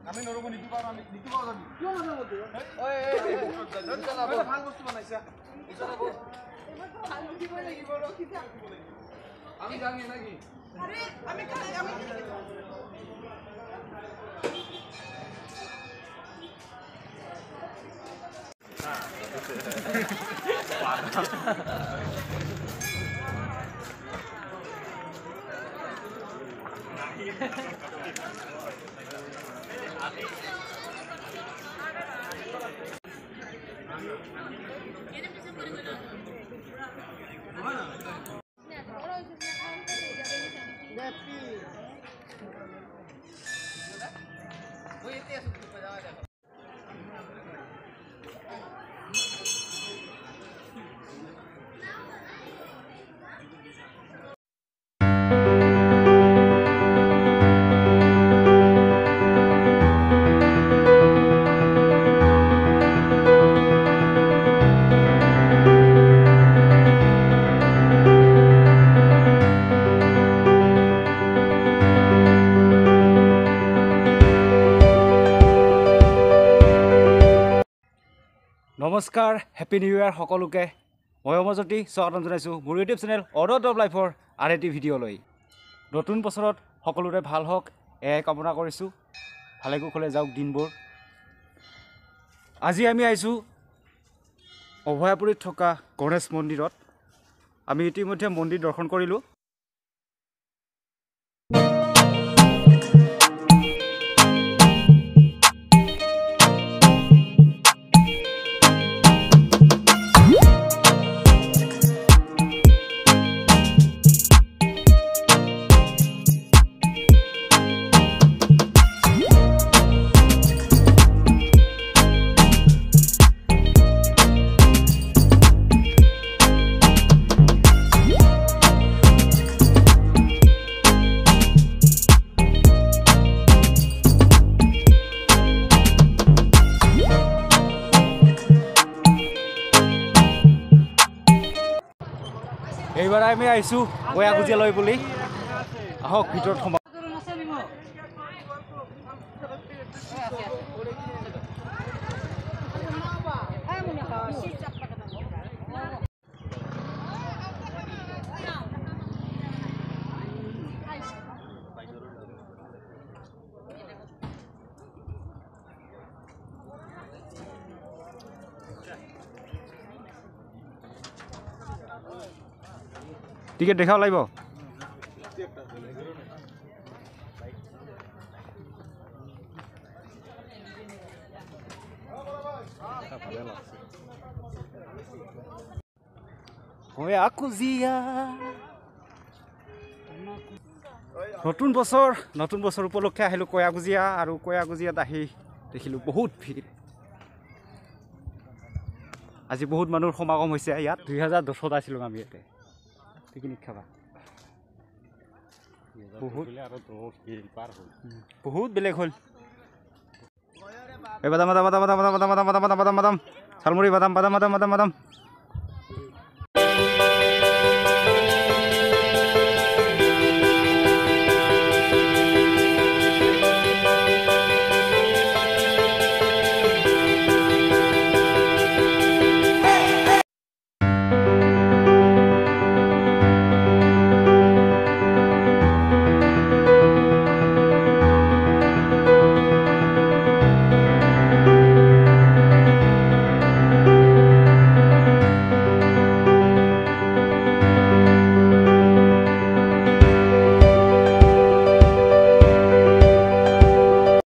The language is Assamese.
আমি নৰব নিকি পাৰো আমি নিকি পাও যাবি কিয় নাযাব তুই ওই ভাল বস্তু বনাইছা ইছাৰা বল ভাল দিব লাগিব ৰখি যা আমি যাঙে নাকি আৰে আমি নমস্কাৰ হেপী নিউ ইয়াৰ সকলোকে মই অমৰজ্যোতি স্বাগতম জনাইছোঁ মোৰ ইউটিউব চেনেল অৰ্ডাৰ অফ লাইফৰ আৰু এটি ভিডিঅ'লৈ নতুন বছৰত সকলোৰে ভাল হওক এয়াই কামনা কৰিছোঁ ভালে কুশলে যাওক দিনবোৰ আজি আমি আহিছোঁ অভয়াপুৰীত থকা গণেশ মন্দিৰত আমি ইতিমধ্যে মন্দিৰ দৰ্শন কৰিলোঁ এইবাৰ আমি আহিছোঁ গয়া গুজিয়ালৈ বুলি আহক ভিতৰত সোমাওঁ টিকেট দেখাব লাগিব নতুন বছৰ উপলক্ষে আহিলোঁ কয়া গুজিয়া আৰু কয়া গুজিয়াত আহি দেখিলোঁ বহুত ভিৰ আজি বহুত মানুহৰ সমাগম হৈছে ইয়াত 2010 আছিলোঁ আমি ইয়াতে পিকনিক খাবা বহুত বেলেগ হ'ল এই বাদাম চালমুড়ি বাদাম